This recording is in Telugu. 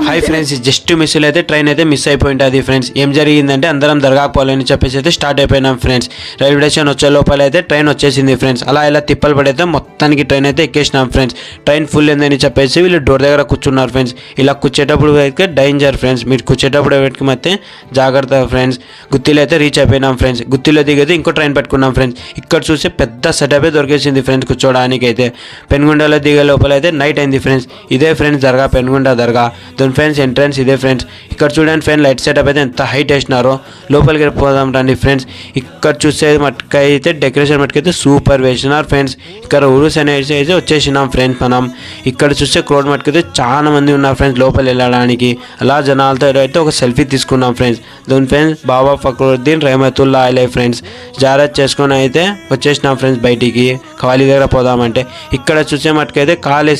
హై ఫ్రెండ్స్, జస్ట్ మిస్ అయితే ట్రైన్ అయితే మిస్ అయిపోయింది ఫ్రెండ్స్. ఏం జరిగిందంటే అందరం దర్గాకు పోవాలని చెప్పేసి అయితే స్టార్ట్ అయిపోయినాం ఫ్రెండ్స్. రైల్వే స్టేషన్ వచ్చే లోపల అయితే ట్రైన్ వచ్చేసింది ఫ్రెండ్స్. అలా ఇలా తిప్పలు పడైతే మొత్తానికి ట్రైన్ అయితే ఎక్కేసినాం ఫ్రెండ్స్. ట్రైన్ ఫుల్ ఏందని చెప్పేసి వీళ్ళు డోర్ దగ్గర కూర్చున్నారు ఫ్రెండ్స్. ఇలా కూర్చేటప్పుడు అయితే డేంజర్ ఫ్రెండ్స్. మీరు కూర్చేటప్పుడు వెతికి అయితే జాగ్రత్త ఫ్రెండ్స్. గుత్తిలో అయితే రీచ్ అయిపోయినాం ఫ్రెండ్స్. గుత్తిలో దిగైతే ఇంకో ట్రైన్ పెట్టుకున్నాం ఫ్రెండ్స్. ఇక్కడ చూస్తే పెద్ద సెటప్ దొరికేసింది ఫ్రెండ్స్ కూర్చోడానికి అయితే. పెనుగొండలో దిగే లోపల అయితే నైట్ అయింది ఫ్రెండ్స్. ఇదే ఫ్రెండ్స్ దర్గా, పెనుగొండ దర్గా. దాని ఫ్రెండ్స్ ఎంట్రన్స్ ఇదే ఫ్రెండ్స్. ఇక్కడ చూడండి ఫ్రెండ్, లైట్ సెటప్ అయితే ఎంత హైట్ వేసినారో. లోపలికి పోదాం రండి ఫ్రెండ్స్. ఇక్కడ చూసే మట్టుకైతే డెకరేషన్ మట్టుకైతే సూపర్ వేసినారు ఫ్రెండ్స్. ఇక్కడ ఉరుస్ అనేసి అయితే వచ్చేసినాం ఫ్రెండ్స్ మనం. ఇక్కడ చూస్తే క్రౌడ్ మట్టుకైతే చాలా మంది ఉన్నారు ఫ్రెండ్స్ లోపల వెళ్ళడానికి. అలా జనాలతో అయితే ఒక సెల్ఫీ తీసుకున్నాం ఫ్రెండ్స్. దాని ఫ్రెండ్స్ బాబా ఫక్రుద్దీన్ రెహమతుల్లా అలై ఫ్రెండ్స్. జాగ్రత్త చేసుకొని అయితే వచ్చేసినాం ఫ్రెండ్స్ బయటికి. ఖాళీ దగ్గర పోదామంటే ఇక్కడ చూసే మట్టుకైతే కాలేజ్